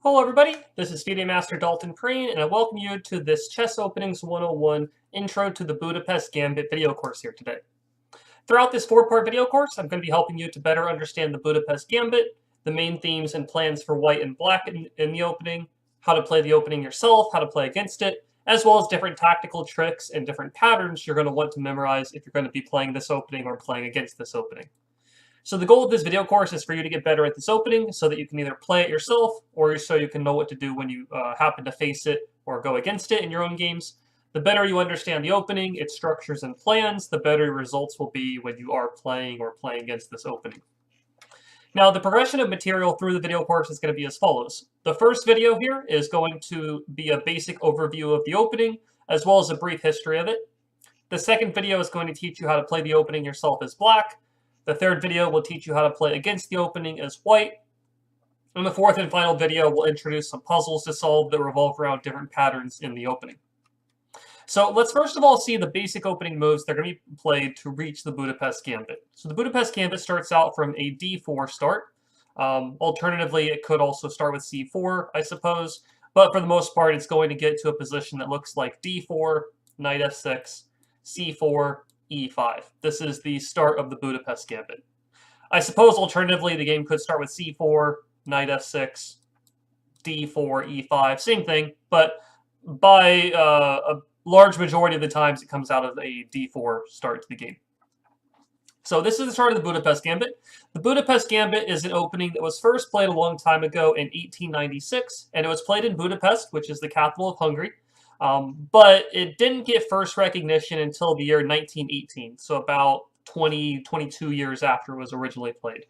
Hello everybody, this is FIDE Master Dalton Perrine, and I welcome you to this Chess Openings 101 Intro to the Budapest Gambit video course here today. Throughout this four-part video course, I'm going to be helping you to better understand the Budapest Gambit, the main themes and plans for white and black in the opening, how to play the opening yourself, how to play against it, as well as different tactical tricks and different patterns you're going to want to memorize if you're going to be playing this opening or playing against this opening. So the goal of this video course is for you to get better at this opening so that you can either play it yourself or so you can know what to do when you happen to face it or go against it in your own games. The better you understand the opening, its structures and plans, the better your results will be when you are playing or playing against this opening. Now, the progression of material through the video course is going to be as follows. The first video here is going to be a basic overview of the opening, as well as a brief history of it. The second video is going to teach you how to play the opening yourself as black. The third video will teach you how to play against the opening as white. And the fourth and final video will introduce some puzzles to solve that revolve around different patterns in the opening. So let's first of all see the basic opening moves that are going to be played to reach the Budapest Gambit. So the Budapest Gambit starts out from a d4 start. Alternatively, it could also start with c4, I suppose. But for the most part, it's going to get to a position that looks like d4, knight f6, c4, e5. This is the start of the Budapest Gambit. I suppose alternatively the game could start with c4, knight f6, d4, e5, same thing, but by a large majority of the times it comes out of a d4 start to the game. So this is the start of the Budapest Gambit. The Budapest Gambit is an opening that was first played a long time ago in 1896, and it was played in Budapest, which is the capital of Hungary. But it didn't get first recognition until the year 1918, so about 22 years after it was originally played.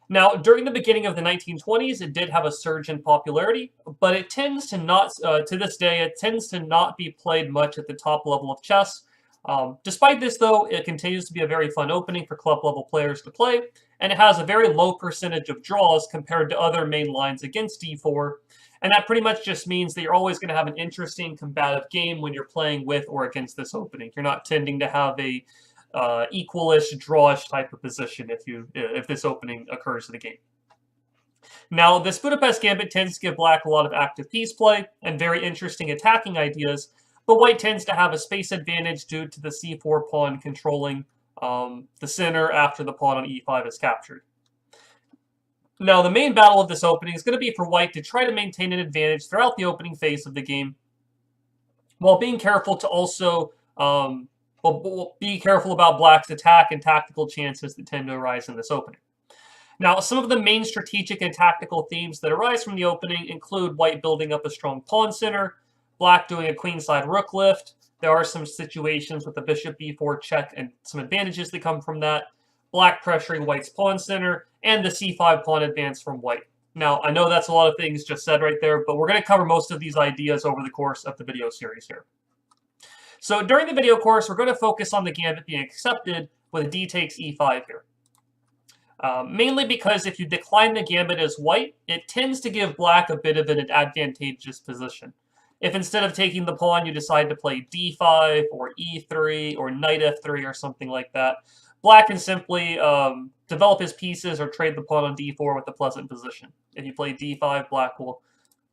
Now, during the beginning of the 1920s, it did have a surge in popularity, but it tends to not, to this day, it tends to not be played much at the top level of chess. Despite this, though, it continues to be a very fun opening for club-level players to play, and it has a very low percentage of draws compared to other main lines against d4, and that pretty much just means that you're always going to have an interesting combative game when you're playing with or against this opening. You're not tending to have a equalish, drawish type of position if this opening occurs in the game. Now, this Budapest Gambit tends to give black a lot of active piece play and very interesting attacking ideas, but white tends to have a space advantage due to the c4 pawn controlling the center after the pawn on e5 is captured. Now, the main battle of this opening is going to be for white to try to maintain an advantage throughout the opening phase of the game, while being careful to also be careful about black's attack and tactical chances that tend to arise in this opening. Now, some of the main strategic and tactical themes that arise from the opening include white building up a strong pawn center, black doing a queenside rook lift. There are some situations with the bishop b4 check and some advantages that come from that. Black pressuring white's pawn center, and the c5 pawn advance from white. Now, I know that's a lot of things just said right there, but we're going to cover most of these ideas over the course of the video series here. So during the video course, we're going to focus on the gambit being accepted with a d takes e5 here. Mainly because if you decline the gambit as white, it tends to give black a bit of an advantageous position. If instead of taking the pawn, you decide to play d5 or e3 or knight f3 or something like that, black can simply develop his pieces or trade the pawn on d4 with a pleasant position. If you play d5, black will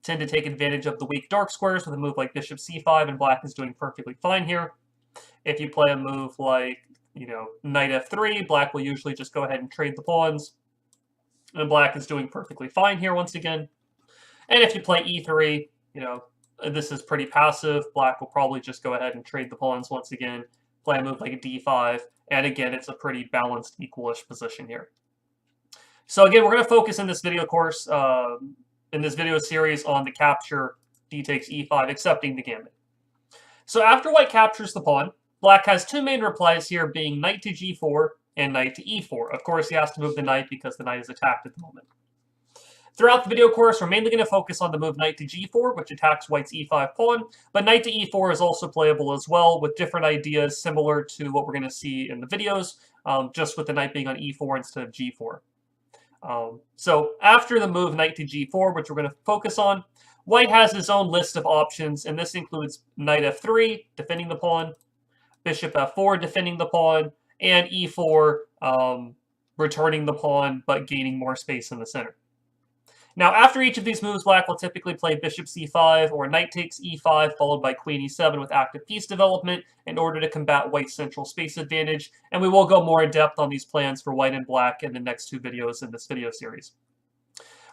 tend to take advantage of the weak dark squares with a move like bishop c5, and black is doing perfectly fine here. If you play a move like, knight f3, black will usually just go ahead and trade the pawns, and black is doing perfectly fine here once again. And if you play e3, this is pretty passive. Black will probably just go ahead and trade the pawns once again, play a move like a d5, and again, it's a pretty balanced, equalish position here. So again, we're going to focus in this video course, in this video series, on the capture d takes e5, accepting the gambit. So after white captures the pawn, black has two main replies here, being knight to g4 and knight to e4. Of course, he has to move the knight because the knight is attacked at the moment. Throughout the video course, we're mainly going to focus on the move knight to g4, which attacks white's e5 pawn, but knight to e4 is also playable as well, with different ideas similar to what we're going to see in the videos, just with the knight being on e4 instead of g4. So after the move knight to g4, which we're going to focus on, white has his own list of options, and this includes knight f3, defending the pawn, bishop f4, defending the pawn, and e4, returning the pawn, but gaining more space in the center. Now, after each of these moves, black will typically play bishop c5 or knight takes e5, followed by queen e7 with active piece development in order to combat white's central space advantage, and we will go more in depth on these plans for white and black in the next 2 videos in this video series.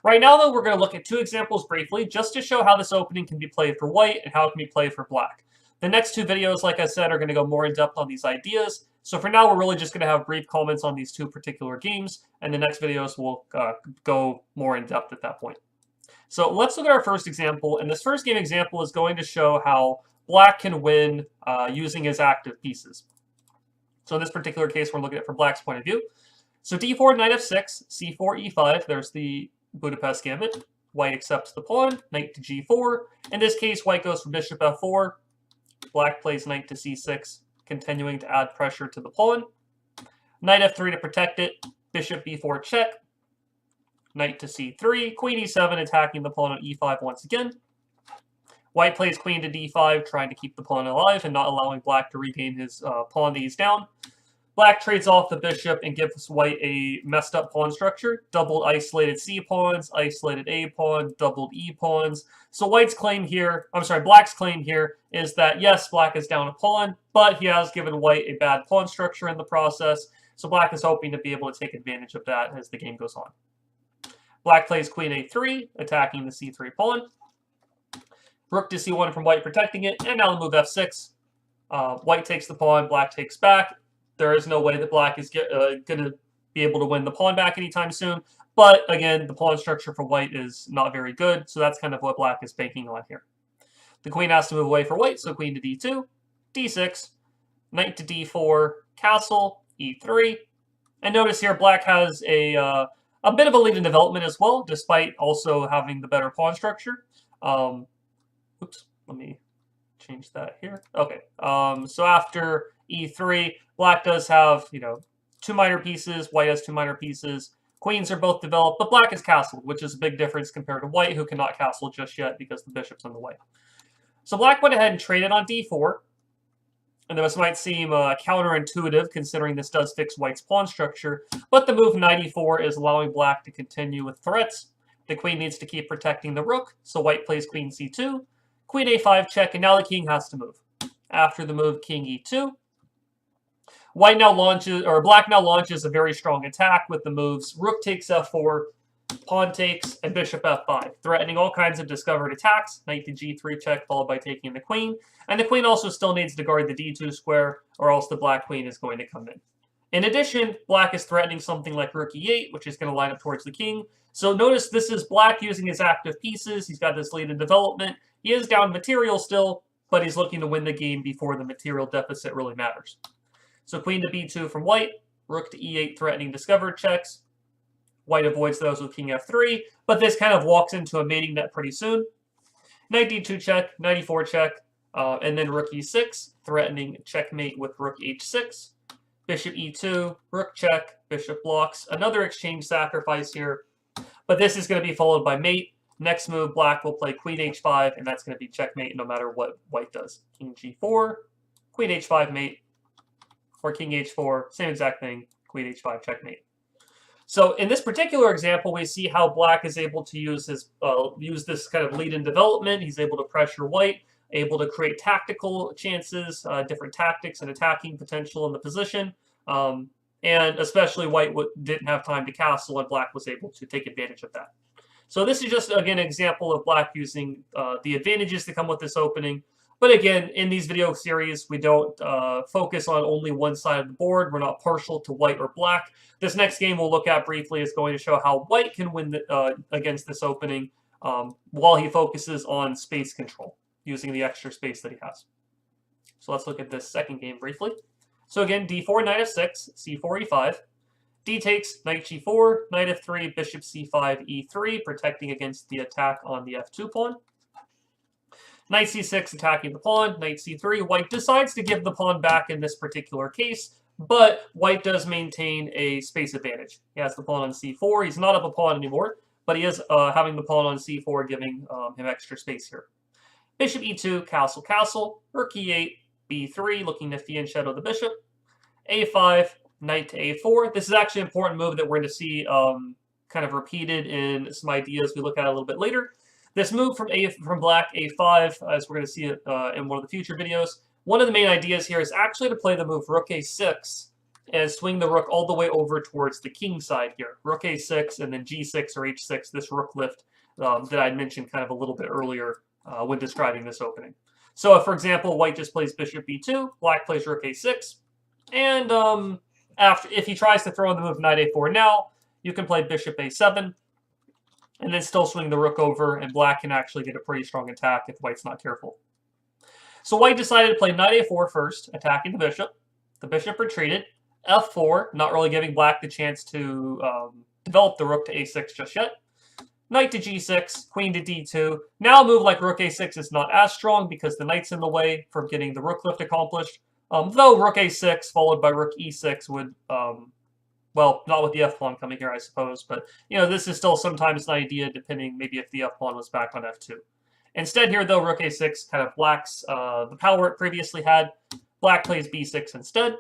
Right now, though, we're going to look at 2 examples briefly, just to show how this opening can be played for white and how it can be played for black. The next 2 videos, like I said, are going to go more in depth on these ideas. So for now, we're really just going to have brief comments on these 2 particular games, and the next videos will go more in depth at that point. So let's look at our first example, and this first game example is going to show how black can win using his active pieces. So in this particular case, we're looking at it from black's point of view. So d4, knight f6, c4, e5, there's the Budapest Gambit. White accepts the pawn, knight to g4. In this case, white goes for bishop f4. Black plays knight to c6, continuing to add pressure to the pawn. Knight f3 to protect it. Bishop b4 check. Knight to c3. Queen e7 attacking the pawn on e5 once again. White plays queen to d5, trying to keep the pawn alive and not allowing black to regain his pawn that he's down. Black trades off the bishop and gives white a messed up pawn structure. Doubled isolated c pawns, isolated a pawn, doubled e pawns. So black's claim here is that yes, black is down a pawn, but he has given white a bad pawn structure in the process. So black is hoping to be able to take advantage of that as the game goes on. Black plays queen a3, attacking the c3 pawn. Rook to c1 from white, protecting it, and now the move f6. White takes the pawn, black takes back. There is no way that black is going to be able to win the pawn back anytime soon. But again, the pawn structure for white is not very good, so that's kind of what black is banking on here. The queen has to move away for white, so queen to d2, d6, knight to d4, castle, e3. And notice here black has a bit of a lead in development as well, despite also having the better pawn structure. Oops, let me change that here. Okay, so after e3, black does have, 2 minor pieces, white has 2 minor pieces. Queens are both developed, but black is castled, which is a big difference compared to white, who cannot castle just yet because the bishop's in the way. So black went ahead and traded on d4, and this might seem counterintuitive considering this does fix white's pawn structure, but the move knight e4 is allowing black to continue with threats. The queen needs to keep protecting the rook, so white plays queen c2, queen a5 check, and now the king has to move. After the move king e2, black now launches a very strong attack with the moves rook takes f4, pawn takes, and bishop f5, threatening all kinds of discovered attacks, knight to g3 check followed by taking the queen, and the queen also still needs to guard the d2 square or else the black queen is going to come in. In addition, black is threatening something like rook e8, which is going to line up towards the king. So notice this is black using his active pieces. He's got this lead in development. He is down material still, but he's looking to win the game before the material deficit really matters. So queen to b2 from white, rook to e8 threatening discovered checks. White avoids those with king f3, but this kind of walks into a mating net pretty soon. Knight d2 check, knight e4 check, and then rook e6, threatening checkmate with rook h6. Bishop e2, rook check, bishop blocks. Another exchange sacrifice here, but this is going to be followed by mate. Next move, black will play queen h5, and that's going to be checkmate no matter what white does. King g4, queen h5 mate, or king h4, same exact thing, queen h5 checkmate. So in this particular example, we see how black is able to use this kind of lead in development. He's able to pressure white, able to create tactical chances, different tactics and attacking potential in the position. And especially white didn't have time to castle, and black was able to take advantage of that. So this is just, again, an example of black using the advantages that come with this opening. But again, in these video series, we don't focus on only one side of the board. We're not partial to white or black. This next game we'll look at briefly is going to show how white can win against this opening while he focuses on space control, using the extra space that he has. So let's look at this second game briefly. So again, d4, knight f6, c4, e5. D takes, knight g4, knight f3, bishop c5, e3, protecting against the attack on the f2 pawn. Knight c6 attacking the pawn, knight c3. White decides to give the pawn back in this particular case, but white does maintain a space advantage. He has the pawn on c4. He's not up a pawn anymore, but he is having the pawn on c4, giving him extra space here. Bishop e2, castle, castle. Rook e8, b3, looking to fianchetto the bishop. a5, knight to a4. This is actually an important move that we're going to see kind of repeated in some ideas we look at a little bit later. This move from black, a5, as we're going to see it in one of the future videos, one of the main ideas here is actually to play the move rook a6 and swing the rook all the way over towards the king side here. Rook a6 and then g6 or h6, this rook lift that I mentioned kind of a little bit earlier when describing this opening. So if, for example, white just plays bishop b2, black plays rook a6, and if he tries to throw in the move knight a4 now, you can play bishop a7, and then still swing the rook over, and black can actually get a pretty strong attack if white's not careful. So white decided to play knight a4 first, attacking the bishop. The bishop retreated. f4, not really giving black the chance to develop the rook to a6 just yet. Knight to g6, queen to d2. Now a move like rook a6 is not as strong because the knight's in the way from getting the rook lift accomplished. Though rook a6 followed by rook e6 would... well, not with the f-pawn coming here, I suppose, but, you know, this is still sometimes an idea, depending maybe if the f-pawn was back on f2. Instead here, though, rook a6 kind of lacks the power it previously had. Black plays b6 instead.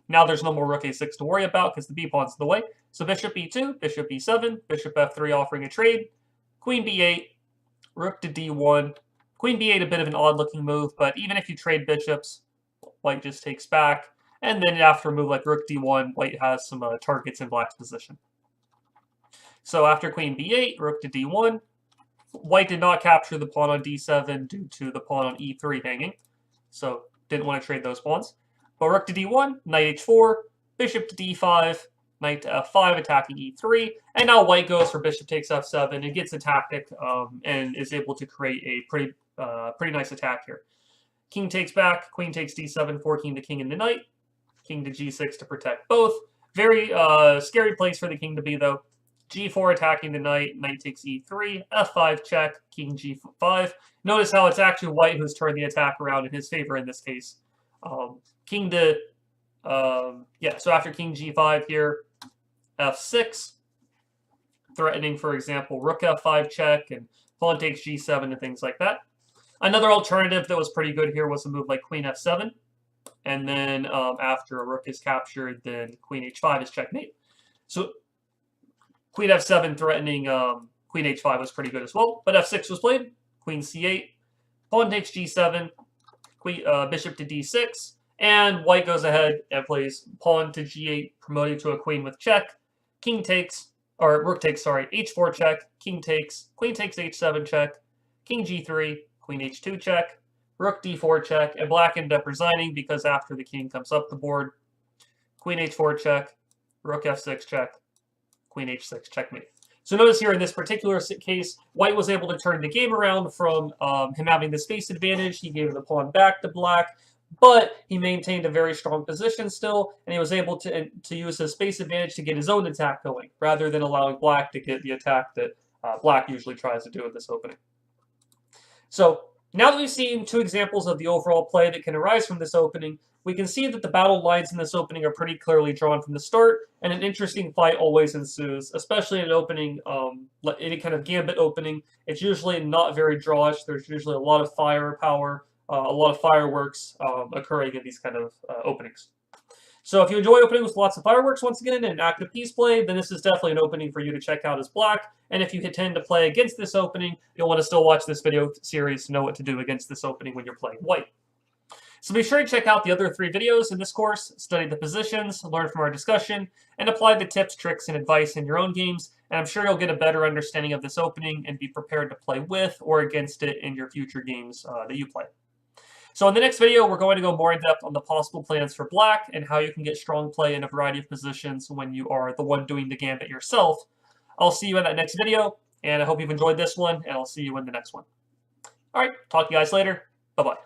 Now there's no more rook a6 to worry about because the b-pawn's in the way. So bishop b2, bishop b7, bishop f3 offering a trade, queen b8, rook to d1. Queen b8 a bit of an odd-looking move, but even if you trade bishops, white just takes back. And then after a move like rook d1, white has some targets in black's position. So after queen b8, rook to d1, white did not capture the pawn on d7 due to the pawn on e3 hanging. So didn't want to trade those pawns. But rook to d1, knight h4, bishop to d5, knight to f5 attacking e3. And now white goes for bishop takes f7 and gets a tactic and is able to create a pretty nice attack here. King takes back, queen takes d7, forking the king and the knight. King to g6 to protect both. Very scary place for the king to be, though. g4 attacking the knight, knight takes e3, f5 check, king g5. Notice how it's actually white who's turned the attack around in his favor in this case. King to, so after king g5 here, f6, threatening, for example, rook f5 check, and pawn takes g7 and things like that. Another alternative that was pretty good here was a move like queen f7. And then after a rook is captured, then queen h5 is checkmate. So queen f7 threatening queen h5 was pretty good as well. But f6 was played. Queen c8. Pawn takes g7. Bishop to d6. And white goes ahead and plays pawn to g8, promoting to a queen with check. King takes, or rook takes, sorry, h4 check. King takes, queen takes h7 check. King g3, queen h2 check. Rook d4 check, and black ended up resigning because after the king comes up the board, queen h4 check, rook f6 check, queen h6 checkmate. So notice here in this particular case, white was able to turn the game around from him having the space advantage. He gave the pawn back to black, but he maintained a very strong position still, and he was able to use his space advantage to get his own attack going, rather than allowing black to get the attack that black usually tries to do in this opening. So now that we've seen two examples of the overall play that can arise from this opening, we can see that the battle lines in this opening are pretty clearly drawn from the start, and an interesting fight always ensues, especially in an opening, any kind of gambit opening. It's usually not very drawish. There's usually a lot of firepower, a lot of fireworks occurring in these kind of openings. So if you enjoy openings with lots of fireworks, once again, and active piece play, then this is definitely an opening for you to check out as black. And if you tend to play against this opening, you'll want to still watch this video series to know what to do against this opening when you're playing white. So be sure to check out the other 3 videos in this course, study the positions, learn from our discussion, and apply the tips, tricks, and advice in your own games. And I'm sure you'll get a better understanding of this opening and be prepared to play with or against it in your future games that you play. So in the next video, we're going to go more in depth on the possible plans for black and how you can get strong play in a variety of positions when you are the one doing the gambit yourself. I'll see you in that next video, and I hope you've enjoyed this one, and I'll see you in the next one. All right, talk to you guys later. Bye-bye.